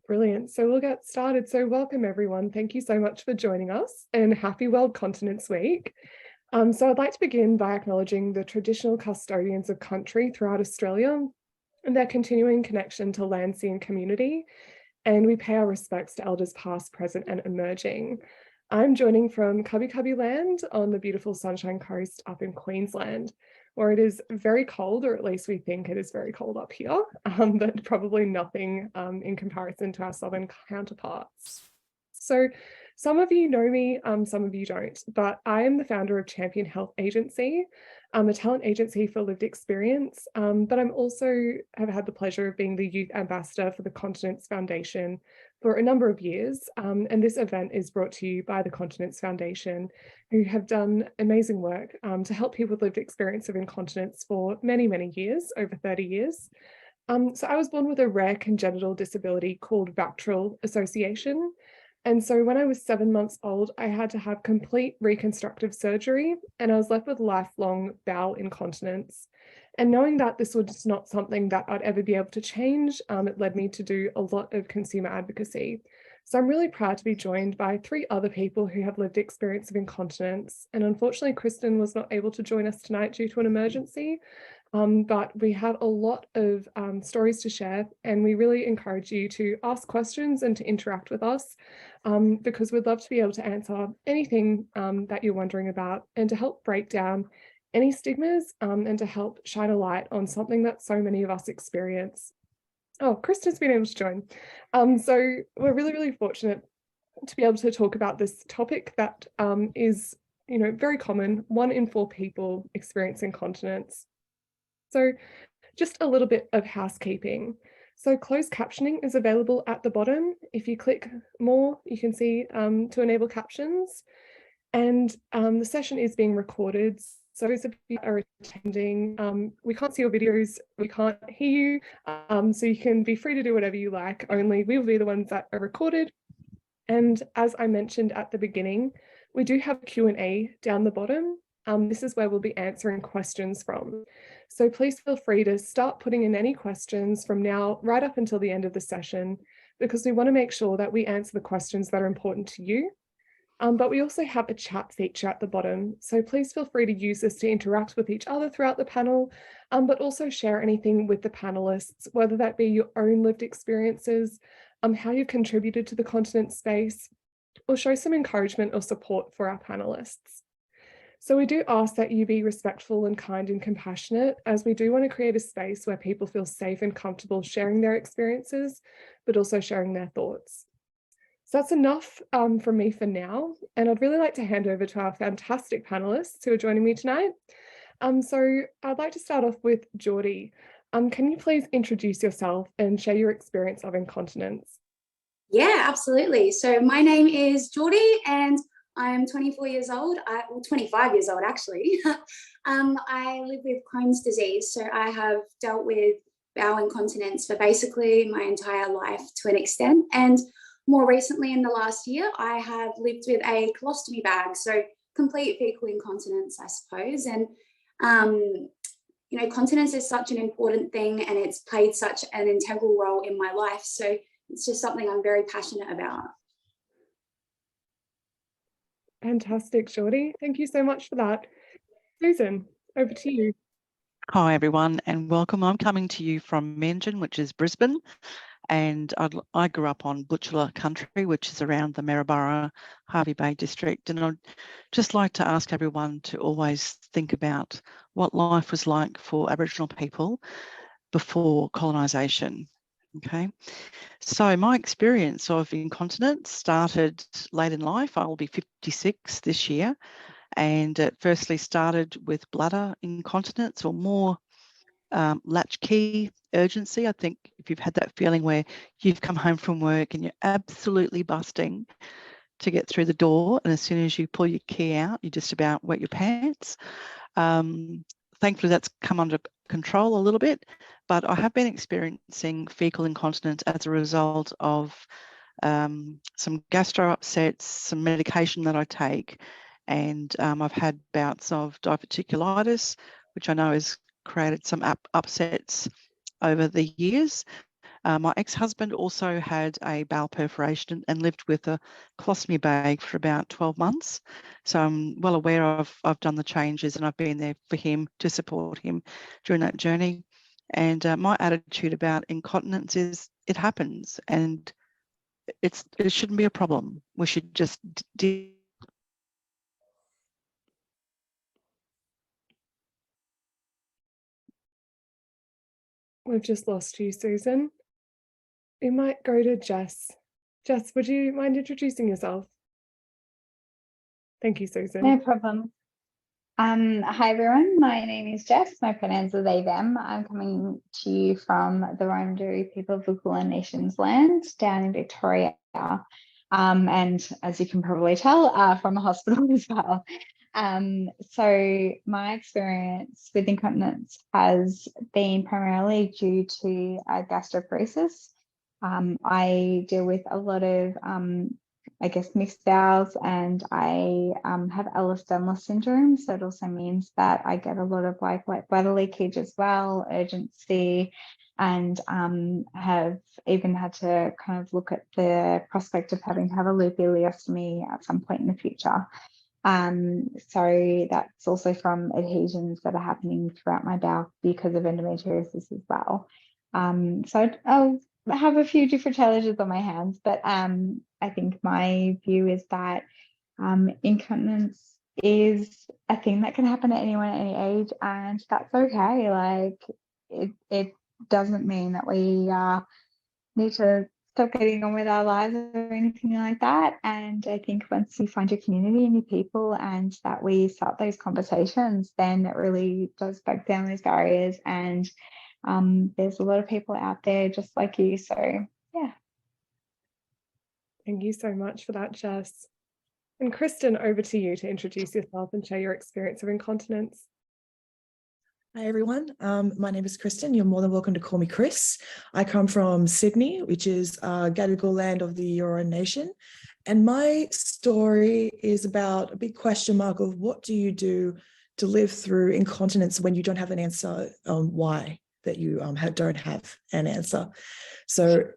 Brilliant. So we'll get started. So welcome everyone. Thank you so much for joining us and happy World Continence Week. So I'd like to begin by acknowledging the traditional custodians of country throughout Australia and their continuing connection to land, sea and community. And we pay our respects to elders past, present and emerging. I'm joining from Cubby Cubby Land on the beautiful Sunshine Coast up in Queensland, where it is very cold, or at least we think it is very cold up here, but probably nothing in comparison to our southern counterparts. So some of you know me, some of you don't, but I am the founder of Champion Health Agency, a talent agency for lived experience, but I'm also have had the pleasure of being the youth ambassador for the Continence Foundation for a number of years. And this event is brought to you by the Continence Foundation, who have done amazing work to help people with lived experience of incontinence for many, many years, over 30 years. So I was born with a rare congenital disability called Bacterial Association. And so when I was 7 months old, I had to have complete reconstructive surgery and I was left with lifelong bowel incontinence. And knowing that this was not something that I'd ever be able to change, it led me to do a lot of consumer advocacy. So I'm really proud to be joined by 3 other people who have lived experience of incontinence. And unfortunately, Christin was not able to join us tonight due to an emergency. But we have a lot of stories to share, and we really encourage you to ask questions and to interact with us because we'd love to be able to answer anything that you're wondering about and to help break down any stigmas and to help shine a light on something that so many of us experience. Oh, Kristin's been able to join. So we're really, really fortunate to be able to talk about this topic that is, very common. 1 in 4 people experience incontinence. So just a little bit of housekeeping. So closed captioning is available at the bottom. If you click more, you can see to enable captions. And the session is being recorded. So those of you are attending, we can't see your videos, we can't hear you. So you can be free to do whatever you like, only we will be the ones that are recorded. And as I mentioned at the beginning, we do have Q&A down the bottom. This is where we'll be answering questions from. So please feel free to start putting in any questions from now right up until the end of the session, because we want to make sure that we answer the questions that are important to you. But we also have a chat feature at the bottom. So please feel free to use this to interact with each other throughout the panel, but also share anything with the panelists, whether that be your own lived experiences, how you've contributed to the continence space, or show some encouragement or support for our panelists. So we do ask that you be respectful and kind and compassionate, as we do want to create a space where people feel safe and comfortable sharing their experiences, but also sharing their thoughts. So that's enough from me for now. And I'd really like to hand over to our fantastic panelists who are joining me tonight. So I'd like to start off with Geordie. Can you please introduce yourself and share your experience of incontinence? Yeah, absolutely. So my name is Geordie and I am 24 years old, 25 years old actually. I live with Crohn's disease, so I have dealt with bowel incontinence for basically my entire life to an extent. And more recently in the last year, I have lived with a colostomy bag, so complete fecal incontinence, I suppose. And, continence is such an important thing and it's played such an integral role in my life. So it's just something I'm very passionate about. Fantastic, Geordie. Thank you so much for that. Susan, over to you. Hi, everyone, and welcome. I'm coming to you from Mengen, which is Brisbane, and I grew up on Butchulla country, which is around the Maryborough, Hervey Bay district. And I'd just like to ask everyone to always think about what life was like for Aboriginal people before colonisation. Okay, so my experience of incontinence started late in life. I will be 56 this year, and it firstly started with bladder incontinence, or more latchkey urgency. I think if you've had that feeling where you've come home from work and you're absolutely busting to get through the door, and as soon as you pull your key out, you just about wet your pants. Thankfully, that's come under control a little bit, but I have been experiencing fecal incontinence as a result of some gastro upsets, some medication that I take, and I've had bouts of diverticulitis, which I know has created some upsets over the years. My ex-husband also had a bowel perforation and lived with a colostomy bag for about 12 months. So I'm well aware I've done the changes, and I've been there for him to support him during that journey. And my attitude about incontinence is it happens, and it shouldn't be a problem. We should just We've just lost you, Susan. We might go to Jess. Jess, would you mind introducing yourself? Thank you, Susan. No problem. Hi everyone, my name is Jess. My pronouns are they, them. I'm coming to you from the Wurundjeri people of the Kulin Nations land down in Victoria. And as you can probably tell, from a hospital as well. So my experience with incontinence has been primarily due to gastroparesis. I deal with a lot of I guess mixed bowels, and I have Ehlers-Danlos syndrome. So it also means that I get a lot of like wet bladder leakage as well, urgency, and have even had to kind of look at the prospect of having to have a loop ileostomy at some point in the future. So that's also from adhesions that are happening throughout my bowel because of endometriosis as well. So I'll have a few different challenges on my hands, but I think my view is that incontinence is a thing that can happen to anyone at any age, and that's okay. Like it doesn't mean that we need to stop getting on with our lives or anything like that. And I think once you find your community and your people and that we start those conversations, then it really does break down those barriers. And there's a lot of people out there just like you. So yeah. Thank you so much for that, Jess. And Christin, over to you to introduce yourself and share your experience of incontinence. Hi everyone, my name is Christin. You're more than welcome to call me Chris. I come from Sydney, which is Gadigal land of the Eora Nation. And my story is about a big question mark of what do you do to live through incontinence when you don't have an answer on why that you don't have an answer. So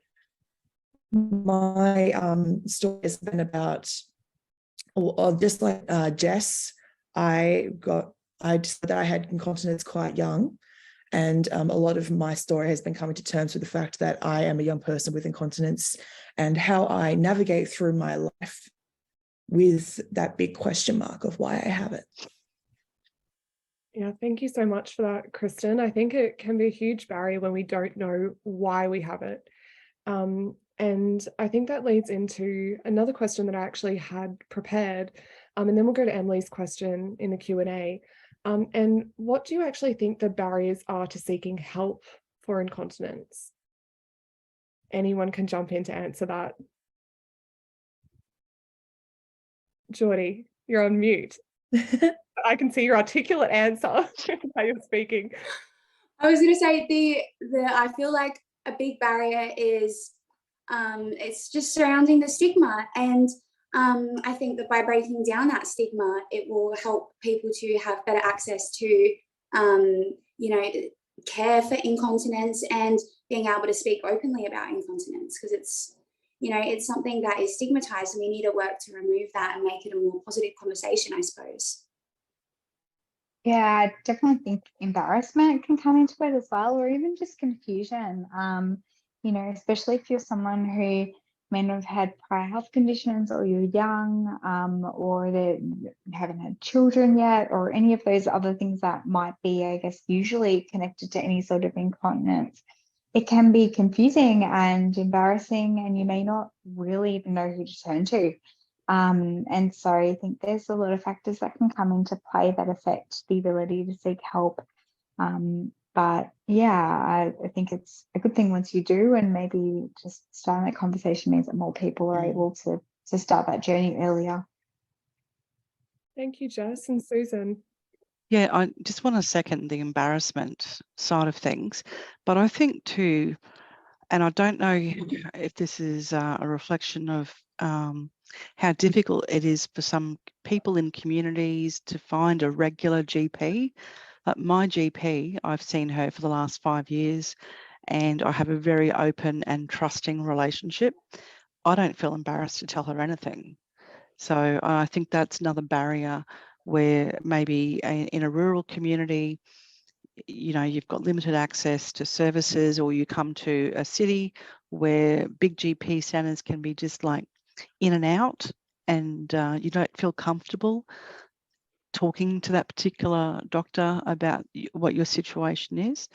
my story has been about, just like Jess, I decided that I had incontinence quite young, and a lot of my story has been coming to terms with the fact that I am a young person with incontinence and how I navigate through my life with that big question mark of why I have it. Yeah, thank you so much for that, Christin. I think it can be a huge barrier when we don't know why we have it. And I think that leads into another question that I actually had prepared, and then we'll go to Emily's question in the Q&A. And what do you actually think the barriers are to seeking help for incontinence? Anyone can jump in to answer that. Geordie, you're on mute. I can see your articulate answer how you're speaking. I was going to say I feel like a big barrier is it's just surrounding the stigma, and I think that by breaking down that stigma, it will help people to have better access to care for incontinence and being able to speak openly about incontinence, because it's something that is stigmatized, and we need to work to remove that and make it a more positive conversation, I suppose. Yeah, I definitely think embarrassment can come into it as well, or even just confusion. Especially if you're someone who may not have had prior health conditions, or you're young, or that you haven't had children yet, or any of those other things that might be, I guess, usually connected to any sort of incontinence. It can be confusing and embarrassing, and you may not really even know who to turn to. And so I think there's a lot of factors that can come into play that affect the ability to seek help. But yeah, I think it's a good thing once you do, and maybe just starting that conversation means that more people are able to start that journey earlier. Thank you, Jess and Susan. Yeah, I just want to second the embarrassment side of things, but I think too, and I don't know if this is a reflection of how difficult it is for some people in communities to find a regular GP. Like my GP, I've seen her for the last 5 years, and I have a very open and trusting relationship, I don't feel embarrassed to tell her anything. So I think that's another barrier where maybe in a rural community, you know, you've got limited access to services, or you come to a city where big GP centres can be just like in and out, and you don't feel comfortable talking to that particular doctor about what your situation is.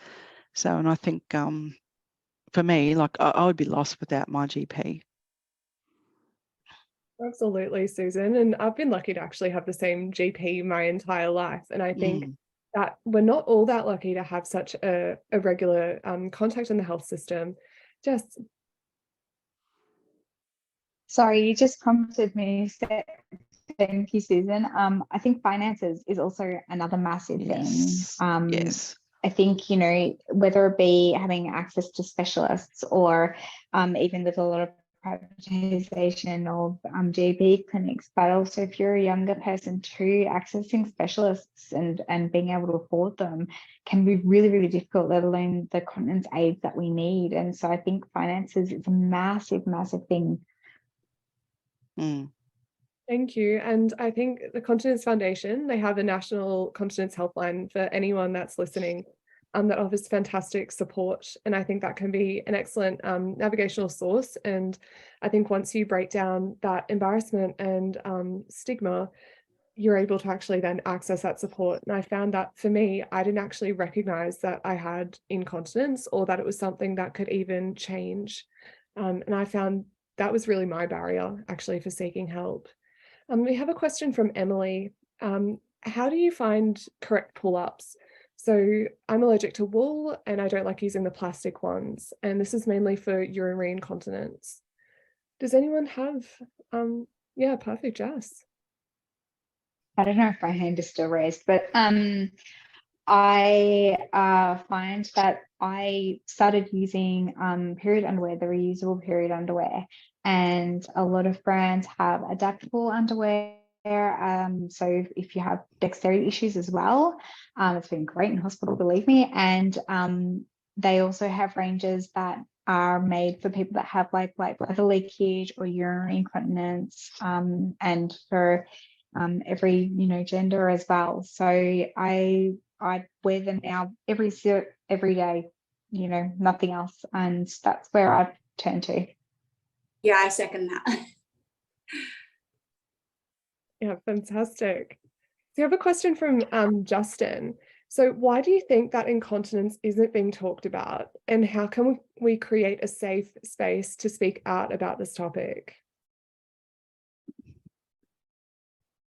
So, and I think for me, like I would be lost without my GP. Absolutely, Susan. And I've been lucky to actually have the same GP my entire life. And I think that we're not all that lucky to have such a regular contact in the health system. Jess. Sorry, you just prompted me. Thank you, Susan. I think finances is also another massive thing. Yes. I think, you know, whether it be having access to specialists or even with a lot of privatization of GP clinics, but also if you're a younger person too, accessing specialists and being able to afford them can be really, really difficult, let alone the continence aids that we need. And so I think finances is a massive, massive thing. Thank you. And I think the Continence Foundation, they have a national continence helpline for anyone that's listening, that offers fantastic support. And I think that can be an excellent navigational source. And I think once you break down that embarrassment and stigma, you're able to actually then access that support. And I found that for me, I didn't actually recognize that I had incontinence or that it was something that could even change. And I found that was really my barrier actually for seeking help. We have a question from Emily. How do you find correct pull-ups? So I'm allergic to wool and I don't like using the plastic ones. And this is mainly for urinary incontinence. Does anyone have, yeah, perfect, Jess. I don't know if my hand is still raised, but I find that I started using period underwear, the reusable period underwear, and a lot of brands have adaptable underwear. So if you have dexterity issues as well, it's been great in hospital, believe me. And they also have ranges that are made for people that have like bladder leakage or urinary incontinence, and for every, you know, gender as well. So I wear them now every day, you know, nothing else, and that's where I turn to. Yeah, I second that. Yeah, fantastic. So you have a question from Justin. So why do you think that incontinence isn't being talked about, and how can we create a safe space to speak out about this topic?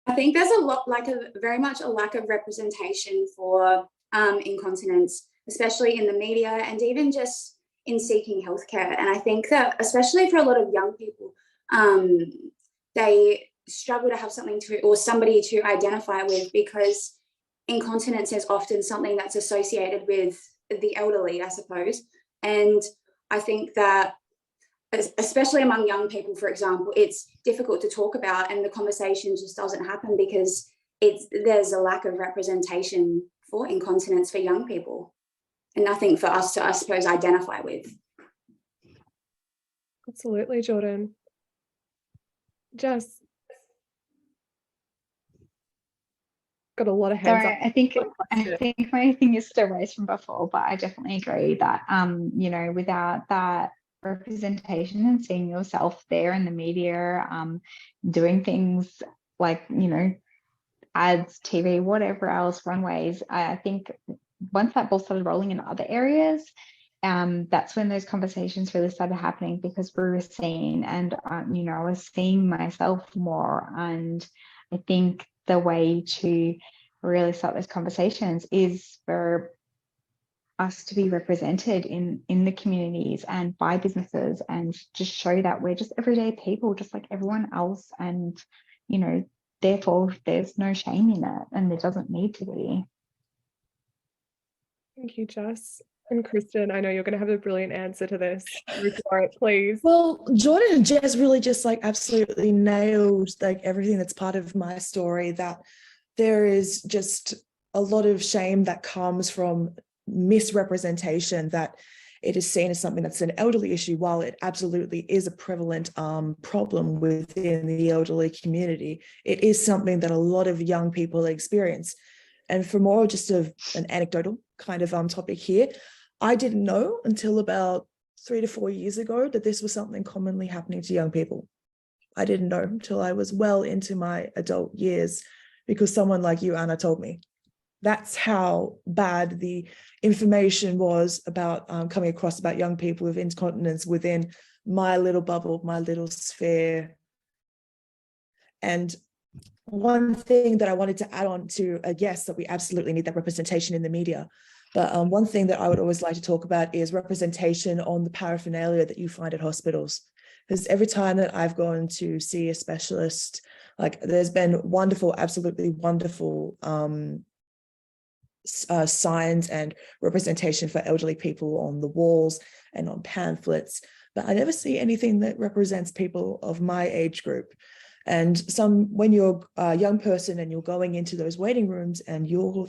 I think there's very much a lack of representation for incontinence, especially in the media and even just in seeking healthcare. And I think that especially for a lot of young people, they struggle to have something to, or somebody to identify with, because incontinence is often something that's associated with the elderly, I suppose. And I think that especially among young people, for example, it's difficult to talk about, and the conversation just doesn't happen because there's a lack of representation for incontinence for young people, and nothing for us to, I suppose, identify with. Absolutely, Jordan. Jess. Got a lot of hands up. I think my thing is still raised from before, but I definitely agree that you know, without that representation and seeing yourself there in the media, doing things like, you know, ads, TV, whatever else, runways, I think once that ball started rolling in other areas, that's when those conversations really started happening, because we were seen, and you know, I was seeing myself more. And I think the way to really start those conversations is for us to be represented in the communities and by businesses, and just show that we're just everyday people, just like everyone else. And, you know, therefore there's no shame in it, and there doesn't need to be. Thank you, Jess. And Christin, I know you're going to have a brilliant answer to this. Go for it, please. Well, Jordan and Jess really just like absolutely nailed like everything that's part of my story, that there is just a lot of shame that comes from misrepresentation, that it is seen as something that's an elderly issue, while it absolutely is a prevalent problem within the elderly community. It is something that a lot of young people experience. And for more just an anecdotal kind of topic here, I didn't know until about 3 to 4 years ago that this was something commonly happening to young people. I didn't know until I was well into my adult years, because someone like you, Anna, told me. That's how bad the information was about coming across about young people with incontinence within my little bubble, my little sphere. And one thing that I wanted to add on to, yes, that we absolutely need that representation in the media. But one thing that I would always like to talk about is representation on the paraphernalia that you find at hospitals. Because every time that I've gone to see a specialist, like, there's been wonderful, absolutely wonderful signs and representation for elderly people on the walls and on pamphlets, but I never see anything that represents people of my age group. And when you're a young person and you're going into those waiting rooms and you're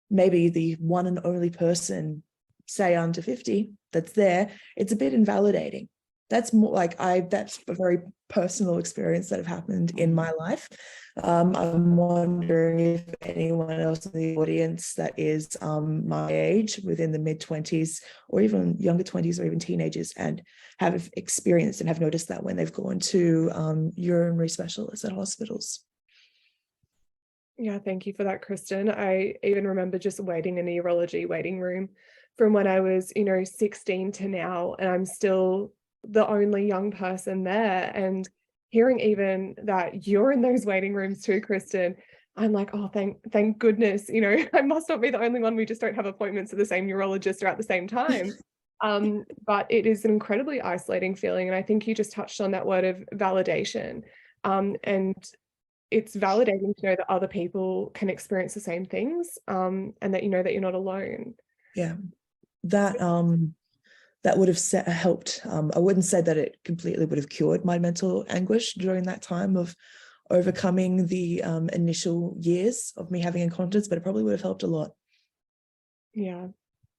maybe the one and only person, say under 50, that's there, it's a bit invalidating. That's more like that's a very personal experience that have happened in my life. I'm wondering if anyone else in the audience that is my age, within the mid-20s or even younger 20s or even teenagers, and have experienced and have noticed that when they've gone to urinary specialists at hospitals. Yeah, thank you for that, Christin. I even remember just waiting in a urology waiting room from when I was, 16 to now, and I'm still the only young person there. And hearing even that you're in those waiting rooms too, Christin, I'm like, oh, thank goodness, I must not be the only one. We just don't have appointments at the same urologist or at the same time. But it is an incredibly isolating feeling. And I think you just touched on that word of validation. And it's validating to know that other people can experience the same things, and that you know that you're not alone. Yeah, that would have helped. I wouldn't say that it completely would have cured my mental anguish during that time of overcoming the initial years of me having incontinence, but it probably would have helped a lot. Yeah,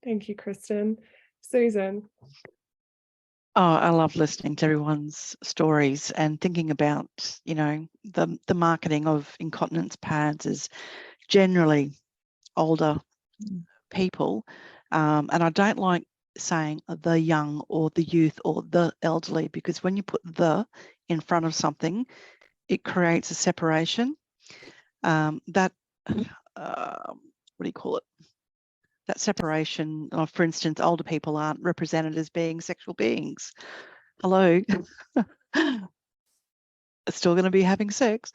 thank you, Christin. Susan. Oh, I love listening to everyone's stories and thinking about, the marketing of incontinence pads is generally older people. And I don't like saying the young or the youth or the elderly, because when you put the in front of something, it creates a separation. What do you call it? That separation of, for instance, older people aren't represented as being sexual beings. Hello. Still going to be having sex.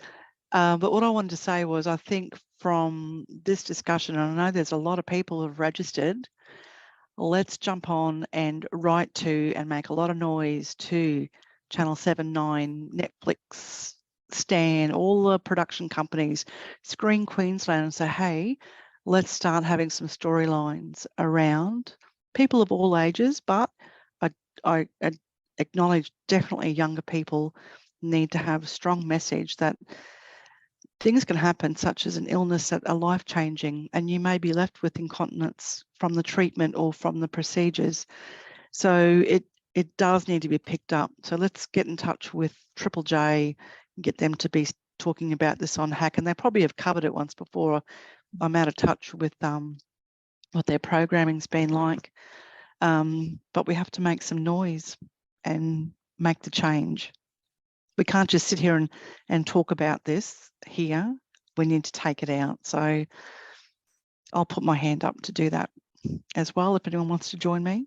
But what I wanted to say was, I think from this discussion, and I know there's a lot of people who have registered, let's jump on and write to and make a lot of noise to Channel 7, 9, Netflix, Stan, all the production companies, Screen Queensland, and say, hey, let's start having some storylines around people of all ages, but I acknowledge definitely younger people need to have a strong message that things can happen, such as an illness that are life-changing, and you may be left with incontinence from the treatment or from the procedures. So it does need to be picked up. So let's get in touch with Triple J and get them to be talking about this on Hack, and they probably have covered it once before. I'm out of touch with what their programming's been like, but we have to make some noise and make the change. We can't just sit here and talk about this here. We need to take it out. So I'll put my hand up to do that as well, if anyone wants to join me.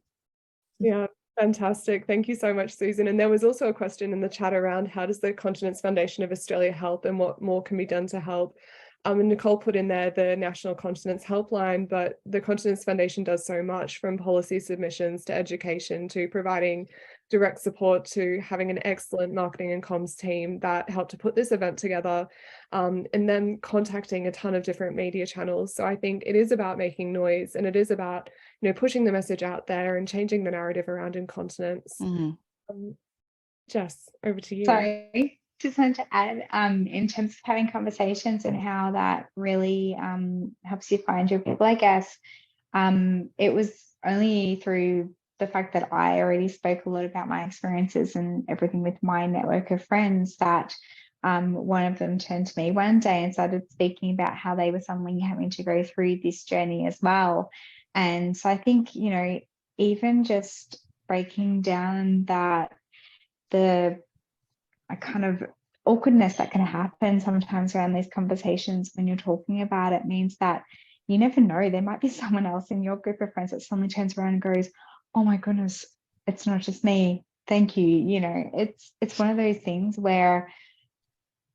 Yeah, fantastic. Thank you so much, Susan. And there was also a question in the chat around how does the Continence Foundation of Australia help and what more can be done to help. And Nicole put in there the National Continence Helpline, but the Continence Foundation does so much, from policy submissions to education to providing direct support to having an excellent marketing and comms team that helped to put this event together, and then contacting a ton of different media channels. So I think it is about making noise, and it is about, pushing the message out there and changing the narrative around incontinence. Jess, over to you. Sorry. Just wanted to add, in terms of having conversations and how that really helps you find your people, I guess. It was only through the fact that I already spoke a lot about my experiences and everything with my network of friends, that one of them turned to me one day and started speaking about how they were suddenly having to go through this journey as well. And so I think, you know, even just breaking down that the kind of awkwardness that can happen sometimes around these conversations when you're talking about it means that you never know, there might be someone else in your group of friends that suddenly turns around and goes, oh my goodness, it's not just me, thank you. You know, it's one of those things where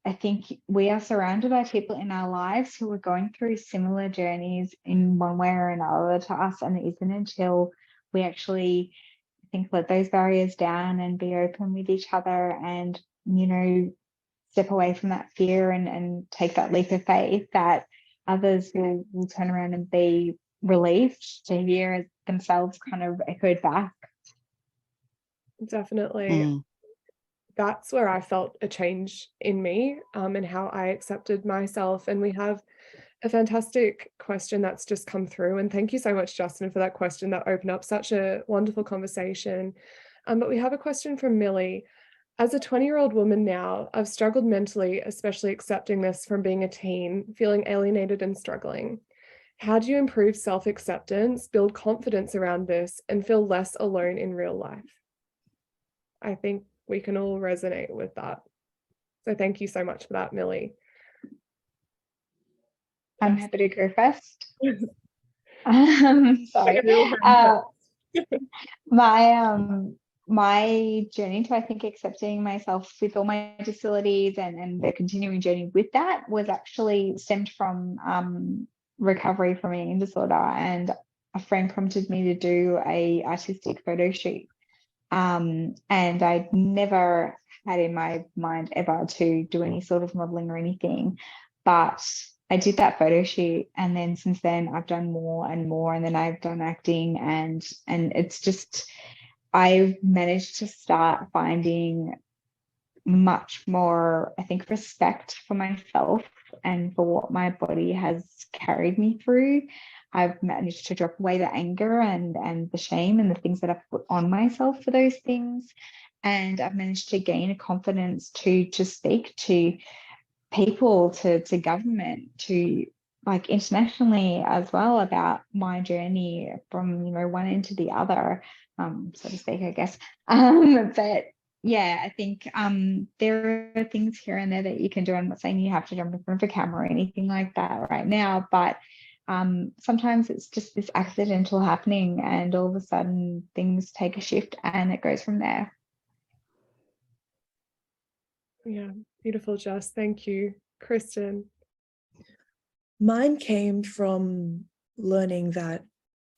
I think we are surrounded by people in our lives who are going through similar journeys in one way or another to us, and it isn't until we actually, I think, let those barriers down and be open with each other and, you know, step away from that fear and take that leap of faith that others will turn around and be relieved to hear themselves kind of echoed back. Definitely. That's where I felt a change in me and how I accepted myself. And we have a fantastic question that's just come through. And thank you so much, Justin, for that question. That opened up such a wonderful conversation. But we have a question from Millie. As a 20-year-old woman now, I've struggled mentally, especially accepting this from being a teen, feeling alienated and struggling. How do you improve self-acceptance, build confidence around this, and feel less alone in real life? I think we can all resonate with that. So thank you so much for that, Millie. I'm happy to go first. Sorry. My journey to, I think, accepting myself with all my disabilities and the continuing journey with that was actually stemmed from recovery from eating disorder, and a friend prompted me to do a artistic photo shoot. And I'd never had in my mind ever to do any sort of modeling or anything, but I did that photo shoot, and then since then I've done more and more, and then I've done acting, and it's just, I've managed to start finding much more, I think, respect for myself and for what my body has carried me through. I've managed to drop away the anger and the shame and the things that I've put on myself for those things. And I've managed to gain a confidence to speak to people, to government, to like internationally as well, about my journey from, you know, one end to the other, so to speak, I guess. But yeah, I think there are things here and there that you can do. I'm not saying you have to jump in front of a camera or anything like that right now, but sometimes it's just this accidental happening, and all of a sudden things take a shift and it goes from there. Yeah, beautiful, Jess. Thank you. Christin. Mine came from learning that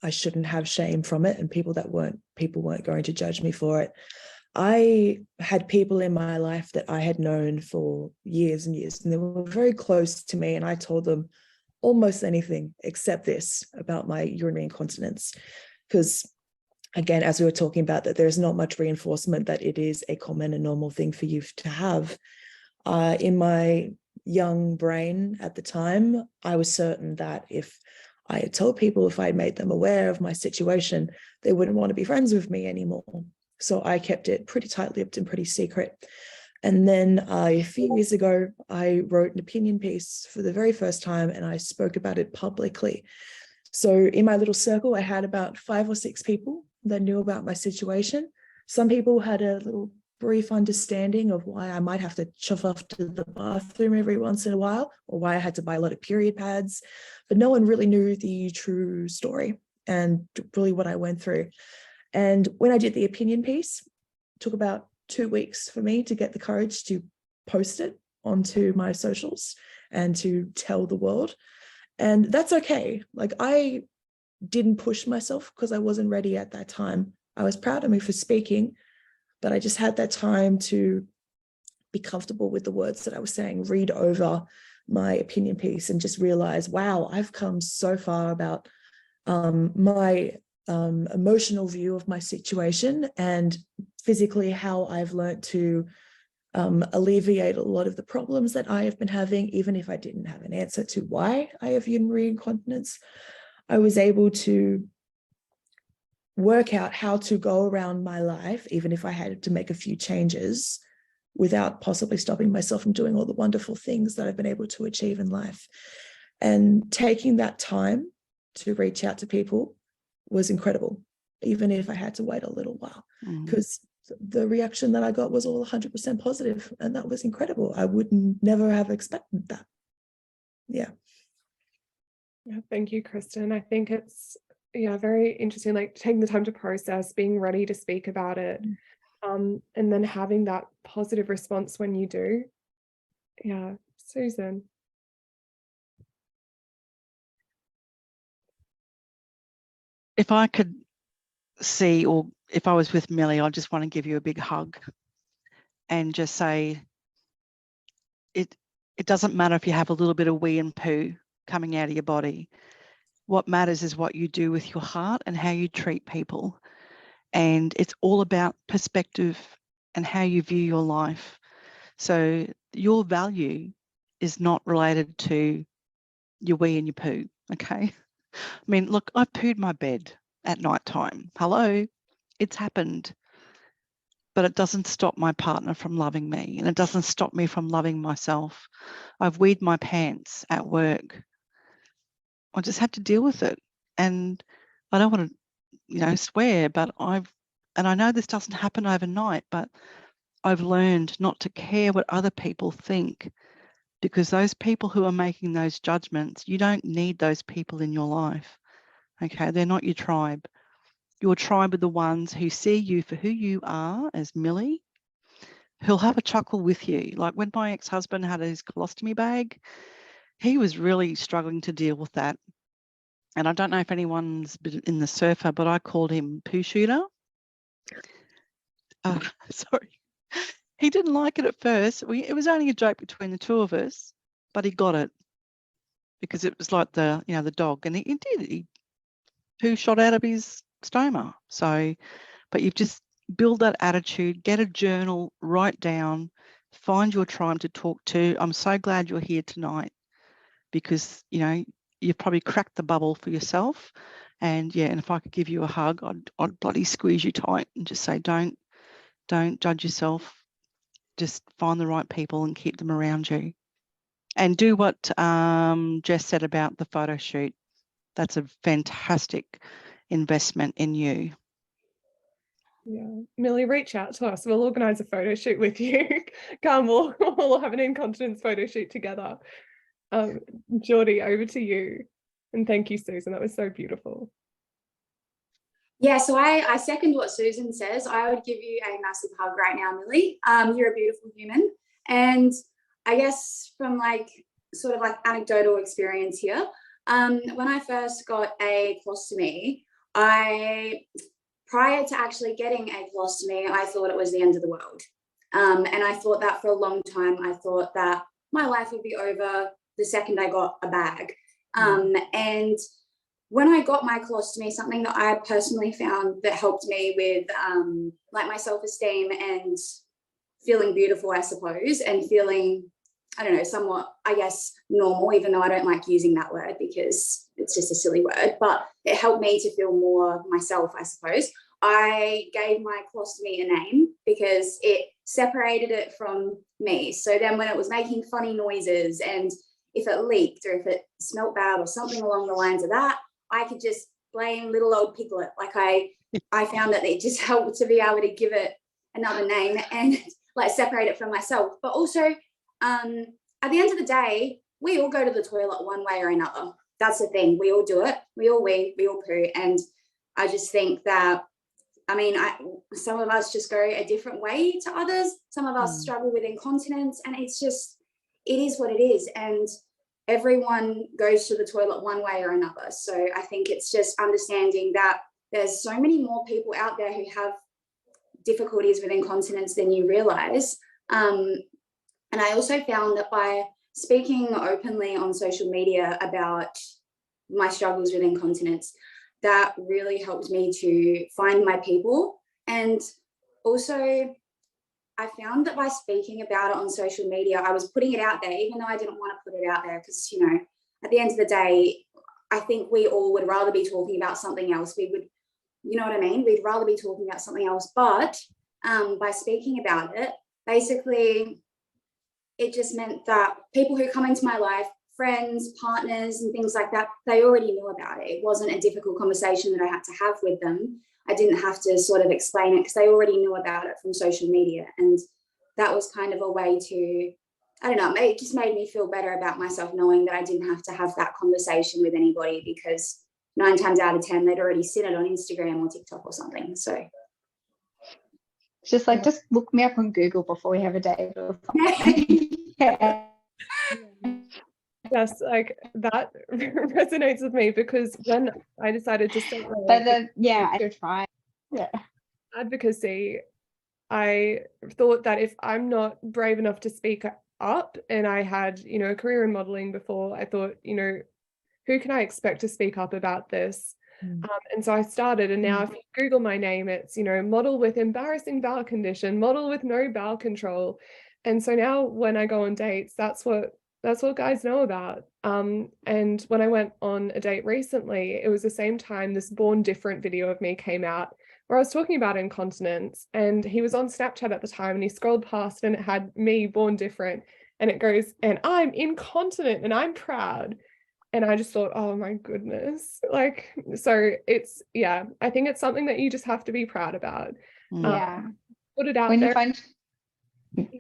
I shouldn't have shame from it, and people weren't going to judge me for it. I had people in my life that I had known for years and years, and they were very close to me, and I told them almost anything except this about my urinary incontinence, because again, as we were talking about, that there's not much reinforcement that it is a common and normal thing for you to have. In my young brain at the time, I was certain that if I had told people, if I had made them aware of my situation, they wouldn't want to be friends with me anymore. So I kept it pretty tight-lipped and pretty secret. And then a few years ago, I wrote an opinion piece for the very first time, and I spoke about it publicly. So in my little circle, I had about 5 or 6 people that knew about my situation. Some people had a little brief understanding of why I might have to chuff off to the bathroom every once in a while, or why I had to buy a lot of period pads, but no one really knew the true story and really what I went through. And when I did the opinion piece, it took about 2 weeks for me to get the courage to post it onto my socials and to tell the world. And that's okay. Like, I didn't push myself because I wasn't ready at that time. I was proud of me for speaking, but I just had that time to be comfortable with the words that I was saying, read over my opinion piece, and just realize, wow, I've come so far about my emotional view of my situation, and physically how I've learned to alleviate a lot of the problems that I have been having. Even if I didn't have an answer to why I have urinary incontinence, I was able to work out how to go around my life, even if I had to make a few changes, without possibly stopping myself from doing all the wonderful things that I've been able to achieve in life. And taking that time to reach out to people was incredible, even if I had to wait a little while, because the reaction that I got was all 100% positive, and that was incredible. I would never have expected that. Yeah. Thank you, Christin. I think it's very interesting, like taking the time to process, being ready to speak about it, and then having that positive response when you do. Yeah, Susan. If I could see, or if I was with Millie, I just want to give you a big hug and just say, it doesn't matter if you have a little bit of wee and poo coming out of your body. What matters is what you do with your heart and how you treat people. And it's all about perspective and how you view your life. So your value is not related to your wee and your poo, okay? I mean, look, I pooed my bed at night time. Hello, it's happened. But it doesn't stop my partner from loving me, and it doesn't stop me from loving myself. I've weed my pants at work. I just had to deal with it. And I don't want to, swear, but I know this doesn't happen overnight, but I've learned not to care what other people think, because those people who are making those judgments, you don't need those people in your life. Okay, they're not your tribe. Your tribe are the ones who see you for who you are as Millie, who'll have a chuckle with you. Like when my ex-husband had his colostomy bag, he was really struggling to deal with that. And I don't know if anyone's been in the surfer, but I called him poo shooter. Sorry. He didn't like it at first. It was only a joke between the two of us, but he got it because it was like the dog, and he did. He poo shot out of his stoma. So, but you've just build that attitude, get a journal, write down, find your tribe to talk to. I'm so glad you're here tonight, because you've probably cracked the bubble for yourself. And if I could give you a hug, I'd bloody squeeze you tight and just say, don't judge yourself. Just find the right people and keep them around you. And do what Jess said about the photo shoot. That's a fantastic investment in you. Yeah, Millie, reach out to us. We'll organise a photo shoot with you. Come, we'll have an incontinence photo shoot together. Geordie, over to you. And thank you, Susan. That was so beautiful. Yeah, so I second what Susan says. I would give you a massive hug right now, Millie. You're a beautiful human. And I guess from sort of anecdotal experience here, when I first got a colostomy, prior to actually getting a colostomy, I thought it was the end of the world. And I thought that for a long time. I thought that my life would be over the second I got a bag. And when I got my colostomy, something that I personally found that helped me with my self-esteem and feeling beautiful, I suppose, and feeling, I don't know, somewhat, I guess, normal, even though I don't like using that word because it's just a silly word, but it helped me to feel more myself, I suppose. I gave my colostomy a name because it separated it from me. So then when it was making funny noises, and if it leaked or if it smelt bad or something along the lines of that, I could just blame little old Piglet. I found that it just helped to be able to give it another name and separate it from myself. But also, at the end of the day, we all go to the toilet one way or another. That's the thing. We all do it. We all wee, we all poo. And I just think that, some of us just go a different way to others. Some of us struggle with incontinence, and it is what it is. And everyone goes to the toilet one way or another. So I think it's just understanding that there's so many more people out there who have difficulties with incontinence than you realize. And I also found that by speaking openly on social media about my struggles with incontinence, that really helped me to find my people. And also, I found that by speaking about it on social media, I was putting it out there, even though I didn't want to put it out there, because, at the end of the day, I think we all would rather be talking about something else. We You know what I mean? We'd rather be talking about something else. But by speaking about it, basically, it just meant that people who come into my life, friends, partners, and things like that, they already knew about it. It wasn't a difficult conversation that I had to have with them. I didn't have to sort of explain it because they already knew about it from social media. And that was kind of a way to, I don't know, it just made me feel better about myself knowing that I didn't have to have that conversation with anybody, because 9 times out of 10, they'd already seen it on Instagram or TikTok or something. So it's just like, just look me up on Google before we have a date or something. Yeah. Yes, like that resonates with me, because when I decided to start But then, yeah, I try. Yeah. advocacy, I thought that if I'm not brave enough to speak up, and I had, you know, a career in modeling before, I thought, you know, who can I expect to speak up about this? And so I started, and now if you Google my name, it's, you know, model with embarrassing bowel condition, model with no bowel control. And so now when I go on dates, that's what guys know about. And when I went on a date recently, it was the same time this Born Different video of me came out, where I was talking about incontinence, and he was on Snapchat at the time, and he scrolled past and it had me, Born Different, and it goes, and I'm incontinent and I'm proud. And I just thought, oh my goodness. Like, so it's, yeah, I think it's something that you just have to be proud about. Yeah. Put it out When there. you find,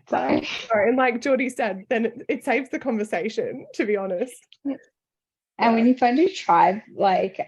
sorry. And like Geordie said, then it saves the conversation, to be honest. And when you find your tribe, like,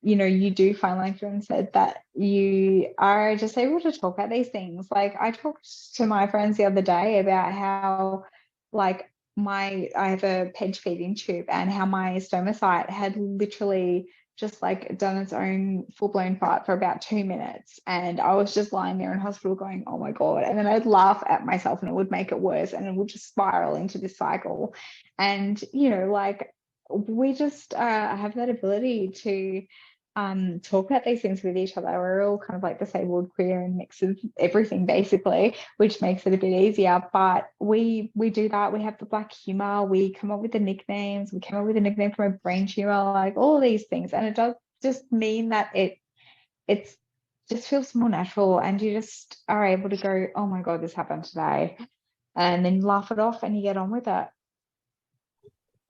you know, you do find, like Jordan said, that you are just able to talk about these things. Like, I talked to my friends the other day about how, like, I have a PEG feeding tube, and how my stomatocyte had literally just like done its own full-blown fart for about 2 minutes, and I was just lying there in hospital going, oh my God. And then I'd laugh at myself and it would make it worse, and it would just spiral into this cycle. And, you know, like, we just have that ability to talk about these things with each other. We're all kind of like disabled, queer, and mix of everything basically, which makes it a bit easier. But we do that. We have the black humor. We come up with the nicknames. We came up with a nickname for my brain tumor, like all these things. And it does just mean that it's just feels more natural, and you just are able to go, oh my God, this happened today, and then you laugh it off and you get on with it.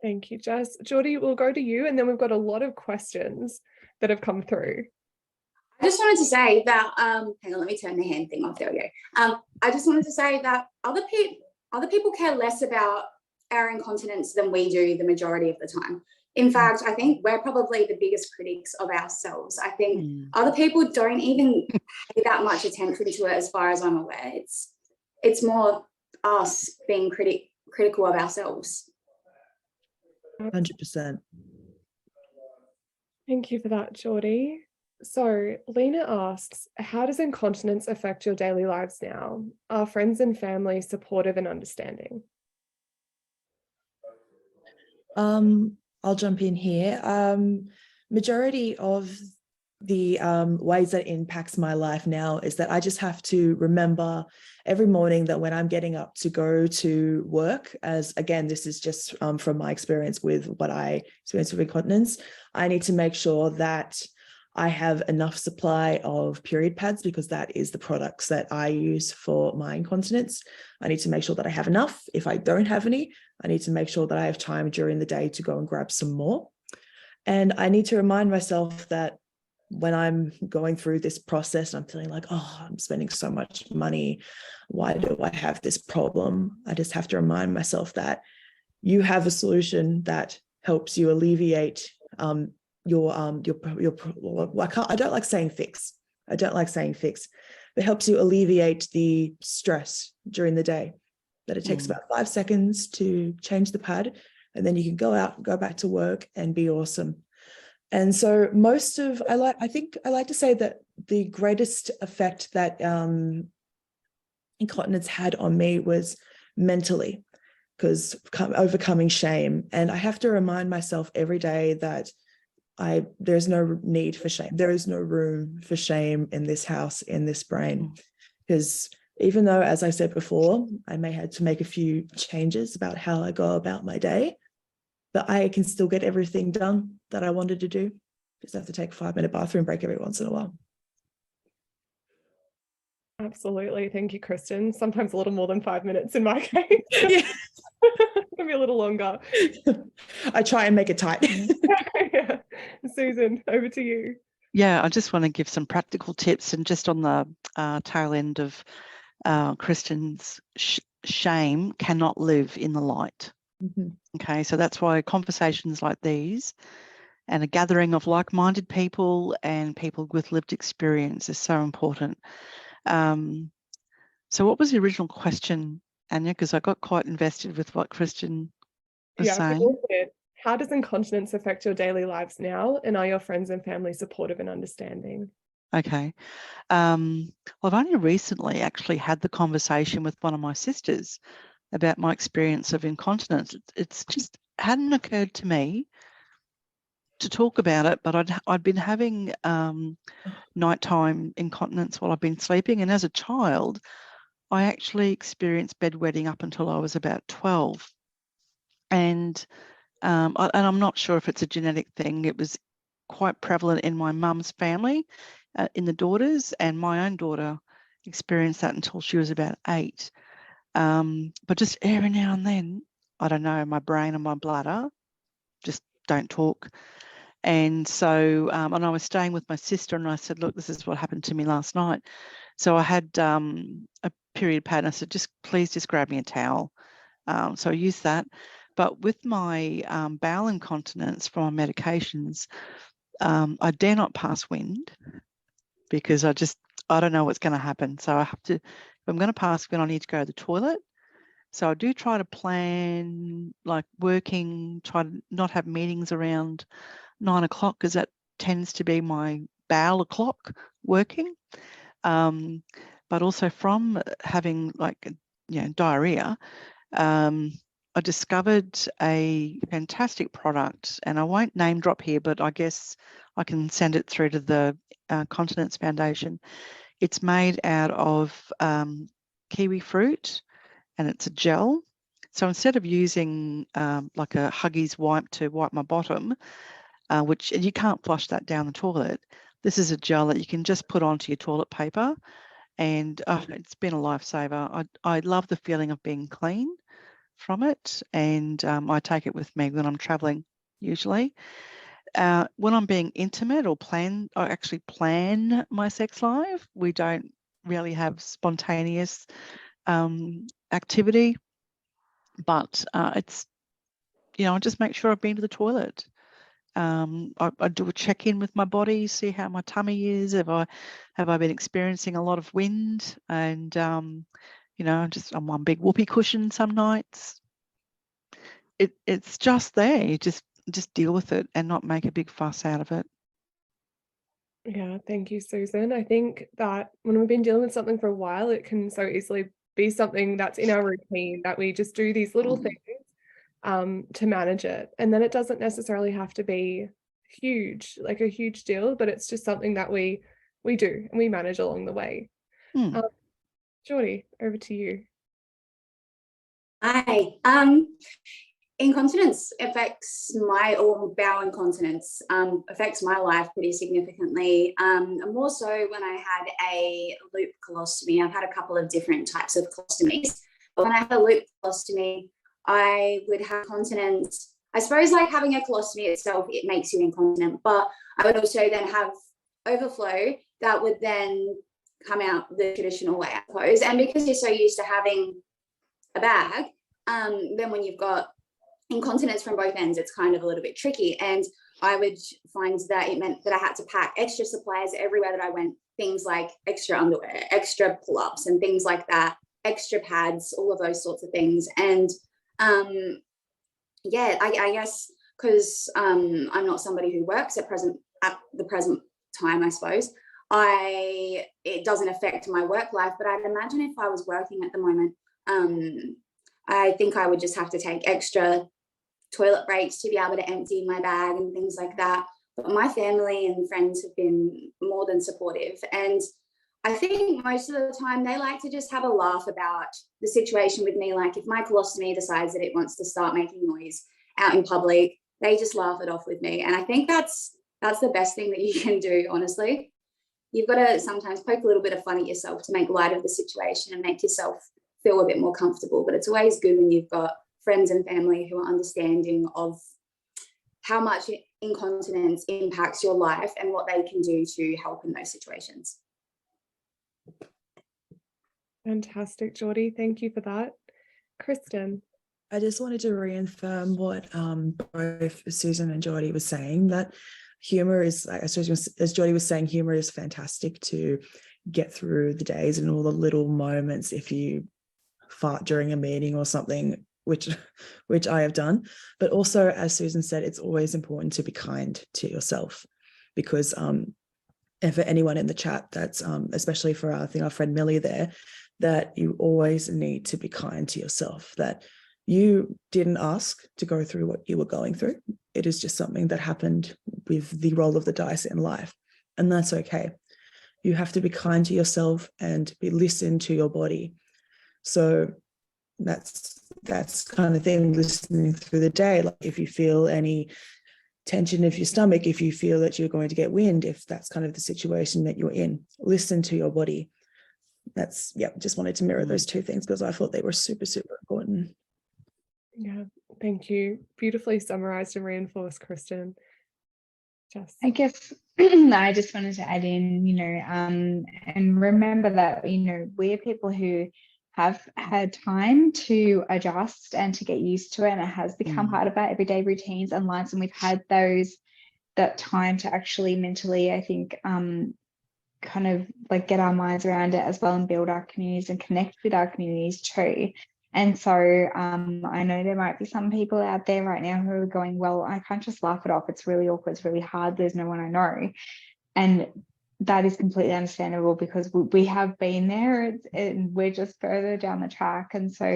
Thank you, Jess. Geordie, we'll go to you, and then we've got a lot of questions that have come through. I just wanted to say that, hang on, let me turn the hand thing off. There we go. I just wanted to say that other people care less about our incontinence than we do the majority of the time. In fact, I think we're probably the biggest critics of ourselves. I think other people don't even pay that much attention to it, as far as I'm aware. It's more us being critical of ourselves. 100%. Thank you for that, Geordie. So Lena asks, how does incontinence affect your daily lives now? Are friends and family supportive and understanding? I'll jump in here. Majority of the ways that it impacts my life now is that I just have to remember every morning that when I'm getting up to go to work, as again, this is just from my experience with what I experienced with incontinence, I need to make sure that I have enough supply of period pads, because that is the products that I use for my incontinence. I need to make sure that I have enough. If I don't have any, I need to make sure that I have time during the day to go and grab some more. And I need to remind myself that when I'm going through this process and I'm feeling like, oh, I'm spending so much money, why do I have this problem? I just have to remind myself that you have a solution that helps you alleviate I don't like saying fix. I don't like saying fix. It helps you alleviate the stress during the day. That it takes about 5 seconds to change the pad, and then you can go out, go back to work, and be awesome. And so I think I like to say that the greatest effect that incontinence had on me was mentally, because overcoming shame. And I have to remind myself every day that there's no need for shame. There is no room for shame in this house, in this brain. Because even though, as I said before, I may have to make a few changes about how I go about my day, but I can still get everything done that I wanted to do. Just have to take a 5-minute bathroom break every once in a while. Absolutely. Thank you, Christin. Sometimes a little more than 5 minutes in my case. Yeah. Maybe a little longer. I try and make it tight. Yeah. Susan, over to you. Yeah, I just want to give some practical tips, and just on the tail end of Christin's shame cannot live in the light. Okay, so that's why conversations like these and a gathering of like-minded people and people with lived experience is so important. So what was the original question, Anja? Because I got quite invested with what Christin was saying. How does incontinence affect your daily lives now? And are your friends and family supportive and understanding? Okay. Well, I've only recently actually had the conversation with one of my sisters about my experience of incontinence. It's just hadn't occurred to me to talk about it, but I'd been having nighttime incontinence while I've been sleeping. And as a child, I actually experienced bedwetting up until I was about 12. And I'm not sure if it's a genetic thing. It was quite prevalent in my mum's family, in the daughters, and my own daughter experienced that until she was about 8. But just every now and then, I don't know, my brain and my bladder just don't talk. And so, and I was staying with my sister, and I said, look, this is what happened to me last night. So I had a period pad, and I said, please just grab me a towel. So I used that. But with my bowel incontinence from my medications, I dare not pass wind, because I don't know what's going to happen. So I have to, if I'm going to pass wind, I need to go to the toilet. So I do try to plan, like working, try to not have meetings around 9 o'clock, because that tends to be my bowel o'clock working. But also from having diarrhea, I discovered a fantastic product, and I won't name drop here, but I guess I can send it through to the Continence Foundation. It's made out of kiwi fruit, and it's a gel. So instead of using like a Huggies wipe to wipe my bottom, which you can't flush that down the toilet, this is a gel that you can just put onto your toilet paper, and it's been a lifesaver. I love the feeling of being clean from it, and I take it with me when I'm traveling usually. When I'm being intimate or I actually plan my sex life. We don't really have spontaneous activity, but it's, I just make sure I've been to the toilet. I do a check-in with my body, see how my tummy is. Have I been experiencing a lot of wind? And I'm on big whoopee cushion some nights. It's just there. You just deal with it and not make a big fuss out of it. Yeah, thank you, Susan. I think that when we've been dealing with something for a while, it can so easily be something that's in our routine, that we just do these little things to manage it. And then it doesn't necessarily have to be huge, like a huge deal, but it's just something that we do and we manage along the way. Geordie, over to you. Hi. Incontinence affects bowel incontinence affects my life pretty significantly. More so when I had a loop colostomy. I've had a couple of different types of colostomies, but when I had a loop colostomy, I would have continence. I suppose like having a colostomy itself, it makes you incontinent, but I would also then have overflow that would then come out the traditional way, I suppose. And because you're so used to having a bag, then when you've got incontinence from both ends, it's kind of a little bit tricky. And I would find that it meant that I had to pack extra supplies everywhere that I went, things like extra underwear, extra pull-ups and things like that, extra pads, all of those sorts of things. And I guess because I'm not somebody who works at the present time, I suppose, it doesn't affect my work life, but I'd imagine if I was working at the moment, I think I would just have to take extra toilet breaks to be able to empty my bag and things like that. But my family and friends have been more than supportive. And I think most of the time they like to just have a laugh about the situation with me. Like if my colostomy decides that it wants to start making noise out in public, they just laugh it off with me. And I think that's That's the best thing that you can do, honestly. You've got to sometimes poke a little bit of fun at yourself to make light of the situation and make yourself feel a bit more comfortable. But it's always good when you've got friends and family who are understanding of how much incontinence impacts your life and what they can do to help in those situations. Fantastic, Geordie. Thank you for that. Christin. I just wanted to reaffirm what both Susan and Geordie were saying, that humor is, as Geordie was saying, humor is fantastic to get through the days and all the little moments. If you fart during a meeting or something, which I have done, but also, as Susan said, it's always important to be kind to yourself, because and for anyone in the chat, that's especially for I think our friend Millie there, that you always need to be kind to yourself, that you didn't ask to go through what you were going through. It is just something that happened with the roll of the dice in life, and that's okay. You have to be kind to yourself and listen to your body. So that's kind of thing, listening through the day. Like if you feel any tension of your stomach, if you feel that you're going to get wind, if that's kind of the situation that you're in, listen to your body. That's, yeah, just wanted to mirror those two things because I thought they were super, super important. Yeah, thank you. Beautifully summarized and reinforced, Christin. Jess. I guess I just wanted to add in, and remember that, we are people who have had time to adjust and to get used to it, and it has become part of our everyday routines and lives, and we've had that time to actually mentally, I think, kind of like get our minds around it as well and build our communities and connect with our communities too. And so I know there might be some people out there right now who are going, well, I can't just laugh it off. It's really awkward. It's really hard. There's no one I know. And that is completely understandable because we have been there and we're just further down the track. And so,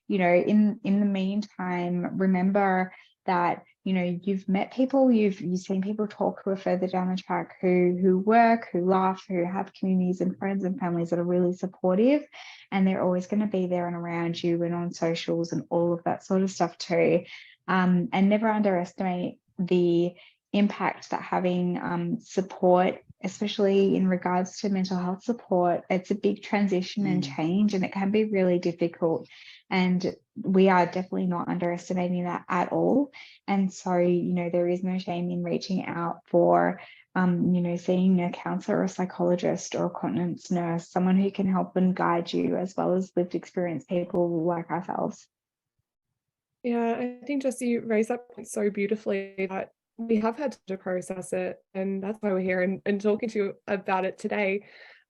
in the meantime, remember that, you've met people, you've seen people talk who are further down the track, who work, who laugh, who have communities and friends and families that are really supportive, and they're always going to be there and around you and on socials and all of that sort of stuff too. And never underestimate the impact that having support, especially in regards to mental health support, it's a big transition and change, and it can be really difficult. And we are definitely not underestimating that at all. And so, there is no shame in reaching out for, seeing a counsellor or a psychologist or a continence nurse, someone who can help and guide you, as well as lived experience people like ourselves. Yeah, I think Jess, you raised that point so beautifully, that we have had to process it, and that's why we're here and talking to you about it today.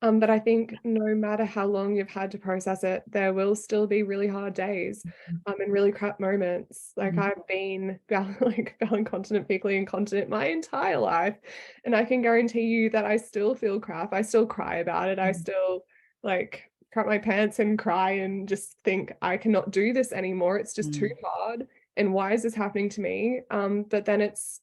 But I think no matter how long you've had to process it, there will still be really hard days and really crap moments. Like I've been incontinent, fecally incontinent my entire life, and I can guarantee you that I still feel crap. I still cry about it. I still crap my pants and cry and just think I cannot do this anymore. It's just too hard. And why is this happening to me? But then it's,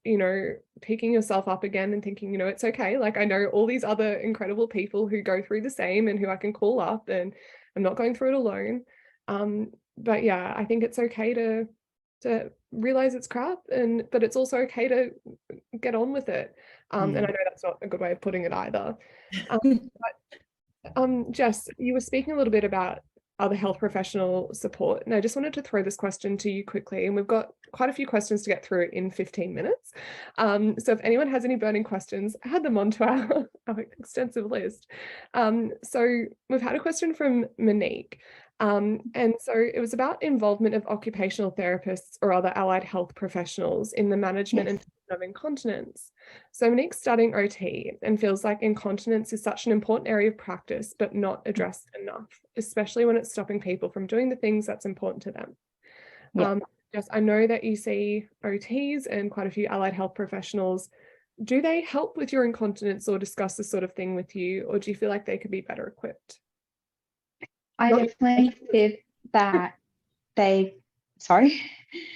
picking yourself up again and thinking, it's okay. Like I know all these other incredible people who go through the same and who I can call up, and I'm not going through it alone. But yeah, I think it's okay to realize it's crap, but it's also okay to get on with it. And I know that's not a good way of putting it either. Jess, you were speaking a little bit about other health professional support, and I just wanted to throw this question to you quickly, and we've got quite a few questions to get through in 15 minutes. So if anyone has any burning questions, add them onto our extensive list. So we've had a question from Monique. And so it was about involvement of occupational therapists or other allied health professionals in the management and of incontinence. So Monique's studying OT and feels like incontinence is such an important area of practice, but not addressed enough, especially when it's stopping people from doing the things that's important to them. Yes, I know that you see OTs and quite a few allied health professionals. Do they help with your incontinence or discuss this sort of thing with you, or do you feel like they could be better equipped? I definitely think that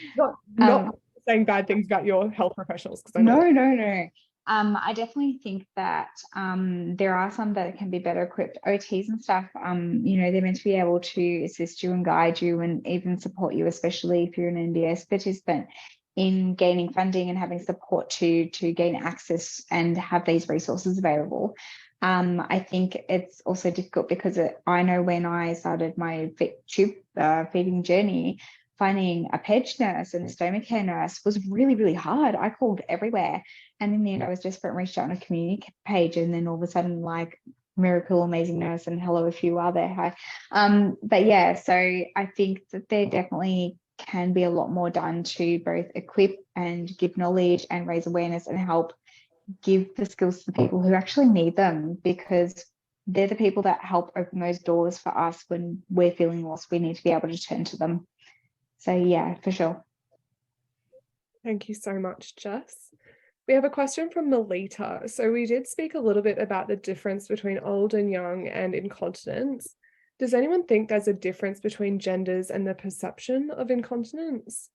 Not saying bad things about your health professionals. No. I definitely think that there are some that can be better equipped. OTs and stuff, they're meant to be able to assist you and guide you and even support you, especially if you're an NDS participant in gaining funding and having support to gain access and have these resources available. I think it's also difficult because I know when I started my tube feeding journey, finding a peg nurse and a stomach care nurse was really, really hard. I called everywhere. And in the end, I was desperate and reached out on a community page. And then all of a sudden, like, Miracle, Amazing Nurse, and hello, if you are there. Hi. But yeah, so I think that there definitely can be a lot more done to both equip and give knowledge and raise awareness and help give the skills to the people who actually need them, because they're the people that help open those doors for us when we're feeling lost. We need to be able to turn to them. So yeah, for sure. Thank you so much, Jess. We have a question from Melita. So we did speak a little bit about the difference between old and young and incontinence. Does anyone think there's a difference between genders and the perception of incontinence?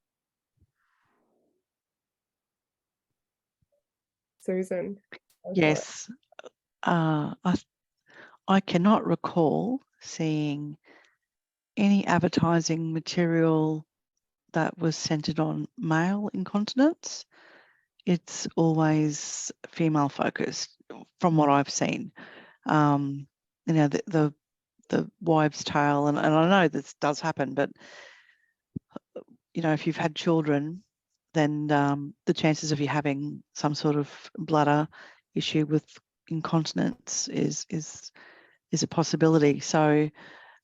Susan. Yes. I cannot recall seeing any advertising material that was centered on male incontinence. It's always female focused from what I've seen. You know, the wives' tale, and I know this does happen, but you know, if you've had children, then the chances of you having some sort of bladder issue with incontinence is a possibility. So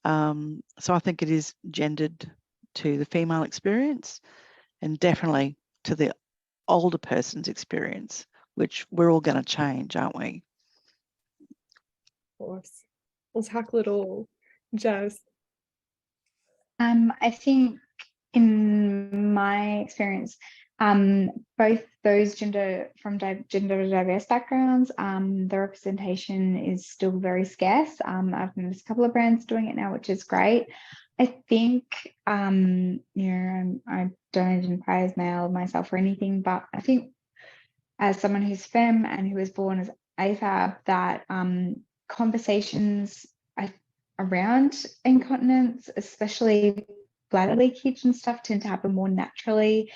so I think it is gendered to the female experience, and definitely to the older person's experience, which we're all going to change, aren't we? Of course. We'll tackle it all. Jess. I think in my experience, both those gender diverse backgrounds, the representation is still very scarce. I've noticed a couple of brands doing it now, which is great. I think, you know, I don't identify as male myself or anything, but I think as someone who's femme and who was born as AFAB, that conversations around incontinence, especially bladder leakage and stuff, tend to happen more naturally,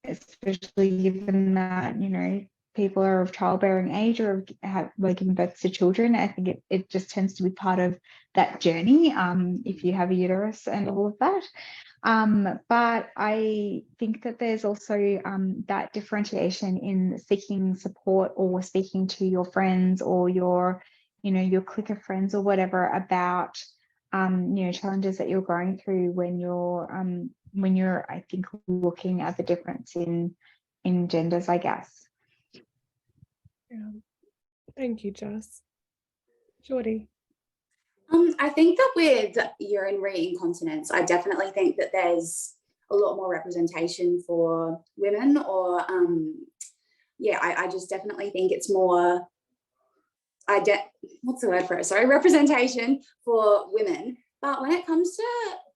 especially given that, you know, people are of childbearing age or have given birth to children. I think it just tends to be part of that journey, if you have a uterus and all of that. But I think that there's also that differentiation in seeking support or speaking to your friends or your clique of friends or whatever about you know, challenges that you're going through when you're I think looking at the difference in genders, I guess. Yeah. Thank you, Jess. Geordie. I think that with urinary incontinence, I definitely think that there's a lot more representation for women, or I just definitely think it's more what's the word for it? Sorry, representation for women. But when it comes to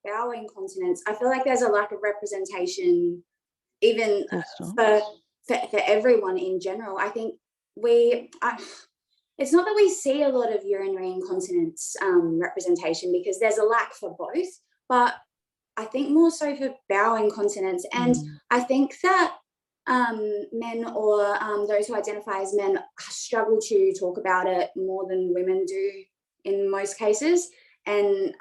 bowel incontinence, I feel like there's a lack of representation even for everyone in general. I think it's not that we see a lot of urinary incontinence representation, because there's a lack for both, but I think more so for bowel incontinence. And I think that men or those who identify as men struggle to talk about it more than women do in most cases. And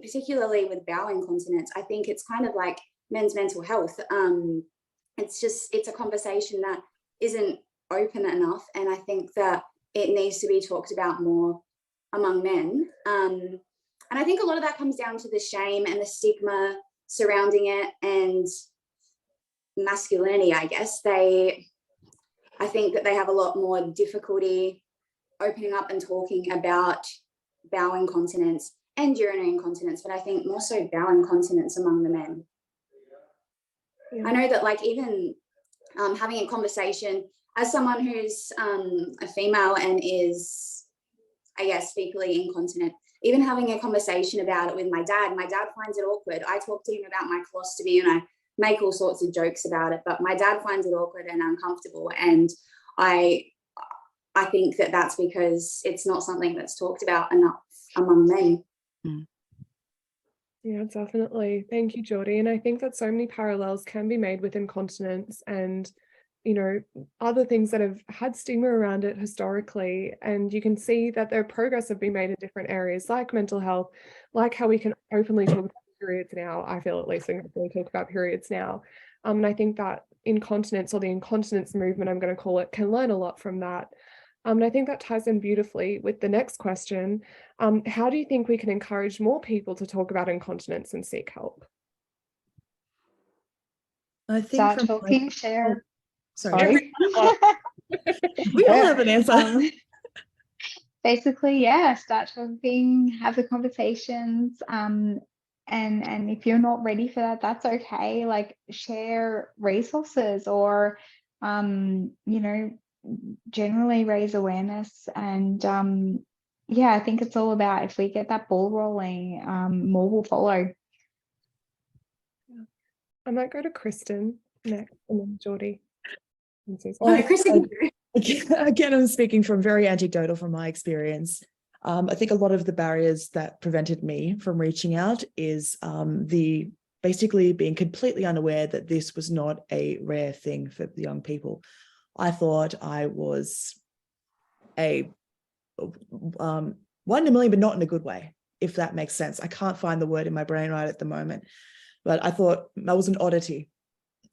particularly with bowel incontinence, I think it's kind of like men's mental health. It's a conversation that isn't open enough, and I think that it needs to be talked about more among men. And I think a lot of that comes down to the shame and the stigma surrounding it and masculinity, I guess. I think that they have a lot more difficulty opening up and talking about bowel incontinence and urinary incontinence, but I think more so bowel incontinence among the men. Yeah. I know that, like, even having a conversation as someone who's a female and is, I guess, fecally incontinent, even having a conversation about it with my dad finds it awkward. I talk to him about my colostomy and I make all sorts of jokes about it, but my dad finds it awkward and uncomfortable. And I think that that's because it's not something that's talked about enough among men. Yeah, definitely. Thank you, Geordie. And I think that so many parallels can be made with incontinence and, you know, other things that have had stigma around it historically. And you can see that their progress have been made in different areas like mental health, like how we can openly talk about periods now. I feel at least we can openly talk about periods now. And I think that incontinence, or the incontinence movement, I'm going to call it, can learn a lot from that. And I think that ties in beautifully with the next question. How do you think we can encourage more people to talk about incontinence and seek help? I think Start from talking, share. sorry. We Yeah. all have an answer. Basically, yeah, start talking, have the conversations. And if you're not ready for that, that's okay. Like, share resources, or you know, generally raise awareness. And yeah, I think it's all about, if we get that ball rolling, more will follow. I might go to Christin next, and then Geordie. And Susan. No, Christin. Again, I'm speaking from very anecdotal from my experience. I think a lot of the barriers that prevented me from reaching out is the basically being completely unaware that this was not a rare thing for young people. I thought I was a one in a million, but not in a good way, if that makes sense. I can't find the word in my brain right at the moment, but I thought I was an oddity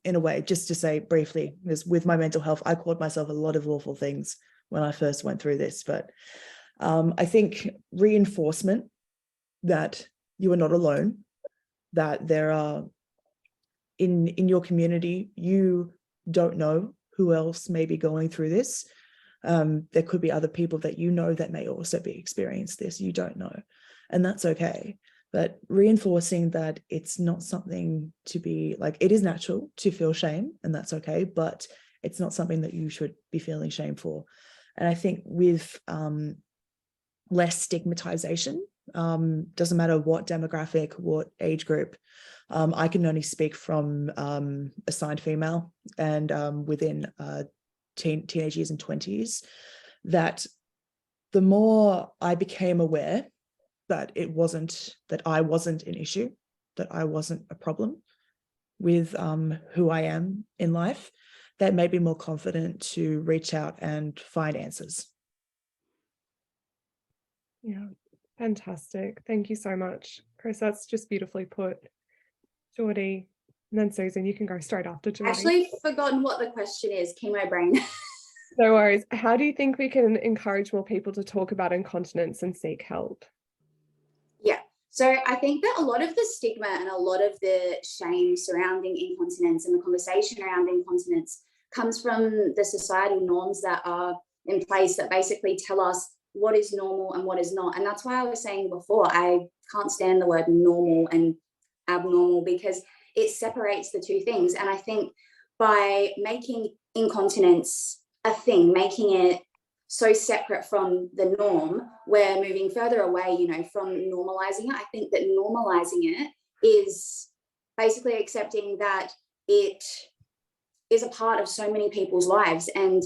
in a way. Just to say briefly, because with my mental health, I called myself a lot of awful things when I first went through this. But I think reinforcement that you are not alone, that there are in your community, you don't know who else may be going through this. There could be other people that you know that may also be experiencing this. You don't know, and that's okay. But reinforcing that it's not something to be like, it is natural to feel shame, and that's okay, but it's not something that you should be feeling shame for. And I think with less stigmatization, doesn't matter what demographic, what age group, I can only speak from assigned female and within teenage years and 20s, that the more I became aware that I wasn't an issue, that I wasn't a problem with who I am in life, that made me more confident to reach out and find answers. Yeah, fantastic. Thank you so much, Chris. That's just beautifully put. Geordie, and then Susan, you can go straight after Geordie. Actually forgotten what the question is. Keep my brain. No worries. How do you think we can encourage more people to talk about incontinence and seek help? Yeah. So I think that a lot of the stigma and a lot of the shame surrounding incontinence and the conversation around incontinence comes from the societal norms that are in place that basically tell us what is normal and what is not. And that's why I was saying before, I can't stand the word normal and abnormal, because it separates the two things. And I think by making incontinence a thing, making it so separate from the norm, we're moving further away, you know, from normalizing it. I think that normalizing it is basically accepting that it is a part of so many people's lives. And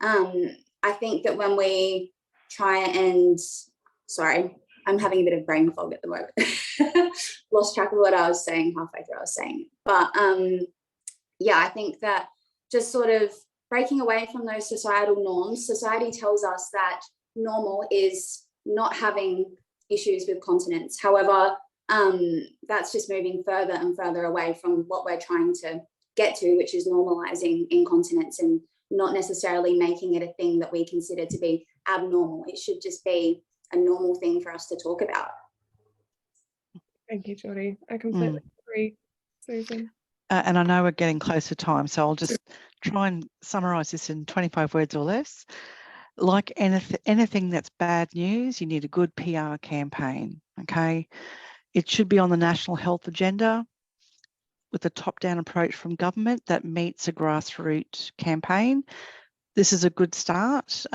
I think that when we try and, sorry, I'm having a bit of brain fog at the moment. Lost track of what I was saying halfway through I was saying. But yeah, I think that just sort of breaking away from those societal norms. Society tells us that normal is not having issues with continence. However, that's just moving further and further away from what we're trying to get to, which is normalizing incontinence and not necessarily making it a thing that we consider to be abnormal. It should just be a normal thing for us to talk about. Thank you, Geordie. I completely agree. Susan? And I know we're getting close to time, so I'll just try and summarise this in 25 words or less. Like anything that's bad news, you need a good PR campaign, okay? It should be on the national health agenda with a top-down approach from government that meets a grassroots campaign. This is a good start.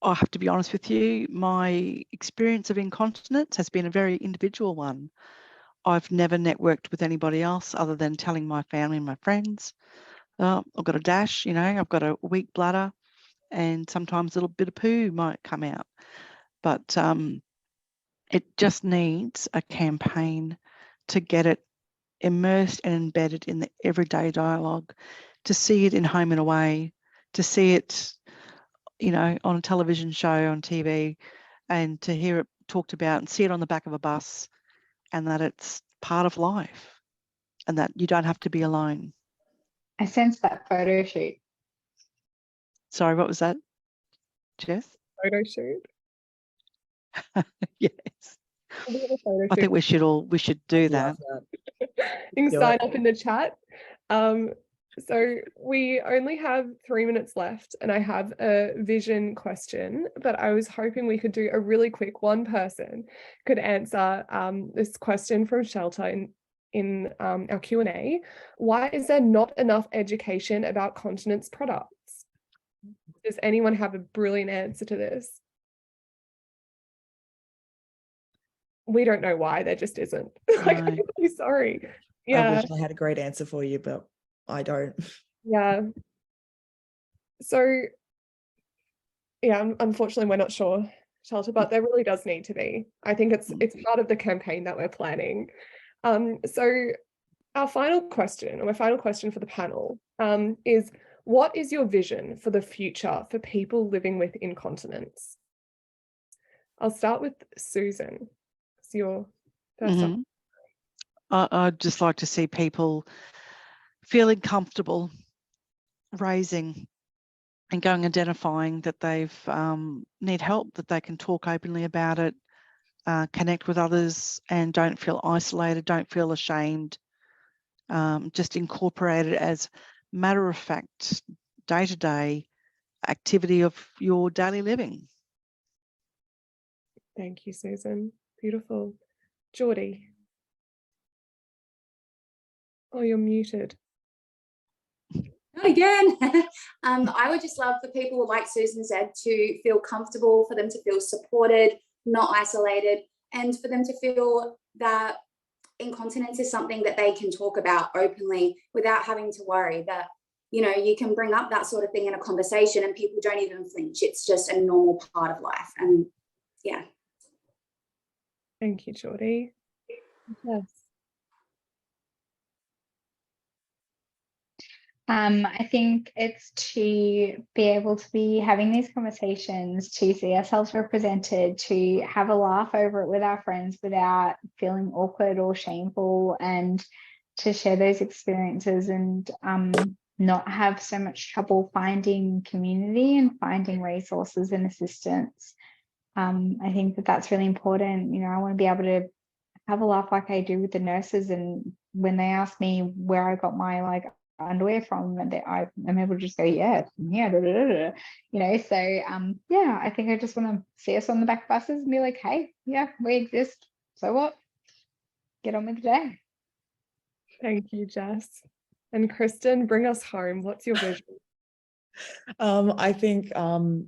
I have to be honest with you, my experience of incontinence has been a very individual one. I've never networked with anybody else other than telling my family and my friends. I've got a dash, you know, I've got a weak bladder, and sometimes a little bit of poo might come out. But It just needs a campaign to get it immersed and embedded in the everyday dialogue, to see it in Home and Away, to see it, you know, on a television show, on TV, and to hear it talked about and see it on the back of a bus, and that it's part of life and that you don't have to be alone. I sense that photo shoot. Sorry, what was that, Jess? Photo shoot. Yes. We have a photo I shoot. think we should do that. You can sign up in the chat. So we only have 3 minutes left, and I have a vision question, but I was hoping we could do a really quick, one person could answer this question from Shelter in our Q&A. Why is there not enough education about continence products? Does anyone have a brilliant answer to this? We don't know why, there just isn't. Like, I'm really sorry. Yeah. I wish I had a great answer for you, but I don't. Yeah. So, yeah, unfortunately, we're not sure, Shelter, but there really does need to be. I think it's part of the campaign that we're planning. So our final question, or my final question for the panel, is what is your vision for the future for people living with incontinence? I'll start with Susan. It's your first up. I'd just like to see people feeling comfortable raising and going identifying that they've need help, that they can talk openly about it, connect with others, and don't feel isolated, don't feel ashamed. Just incorporate it as matter of fact, day-to-day activity of your daily living. Thank you, Susan. Beautiful. Geordie. Oh, you're muted. Not again. I would just love for people, like Susan said, to feel comfortable, for them to feel supported, not isolated, and for them to feel that incontinence is something that they can talk about openly without having to worry that, you know, you can bring up that sort of thing in a conversation and people don't even flinch. It's just a normal part of life. And yeah. Thank you, Geordie. Yes. I think it's to be able to be having these conversations, to see ourselves represented, to have a laugh over it with our friends without feeling awkward or shameful, and to share those experiences and not have so much trouble finding community and finding resources and assistance. I think that that's really important. You know, I want to be able to have a laugh like I do with the nurses, and when they ask me where I got my underwear from, and I'm able to just go, yeah, you know. So yeah, I think I just want to see us on the back buses and be like, hey, yeah, we exist, so what, get on with the day. Thank you, Jess. And Christin, bring us home. What's your vision? I think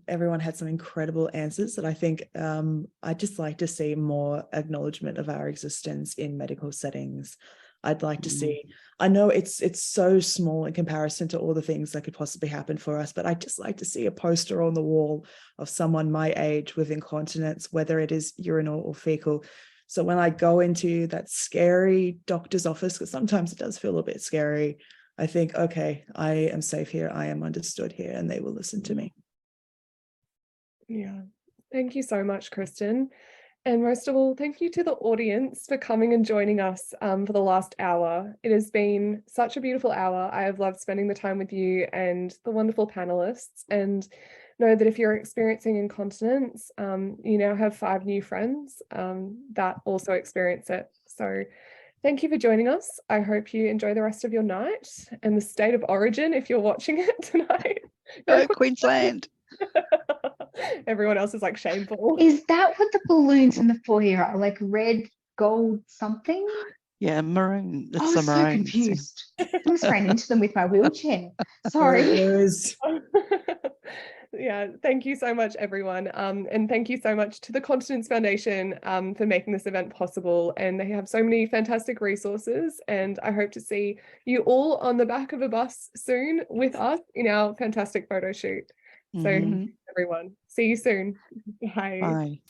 everyone had some incredible answers, that I think I'd just like to see more acknowledgement of our existence in medical settings. I'd like to see, I know it's so small in comparison to all the things that could possibly happen for us, but I'd just like to see a poster on the wall of someone my age with incontinence, whether it is urinal or fecal. So when I go into that scary doctor's office, because sometimes it does feel a bit scary, I think, okay, I am safe here, I am understood here, and they will listen to me. Yeah, thank you so much, Christin. And most of all, thank you to the audience for coming and joining us for the last hour. It has been such a beautiful hour. I have loved spending the time with you and the wonderful panelists, and know that if you're experiencing incontinence, you now have 5 new friends that also experience it. So thank you for joining us. I hope you enjoy the rest of your night and the state of origin if you're watching it tonight. Go Queensland. Everyone else is like shameful. Is that what the balloons in the foyer are, like red, gold, something? Yeah, maroon. It's I the was so maroon. confused. I almost ran into them with my wheelchair. Sorry. Yeah, thank you so much, everyone. And thank you so much to the Continence Foundation for making this event possible. And they have so many fantastic resources. And I hope to see you all on the back of a bus soon with us in our fantastic photo shoot. So everyone, see you soon. Bye. Bye.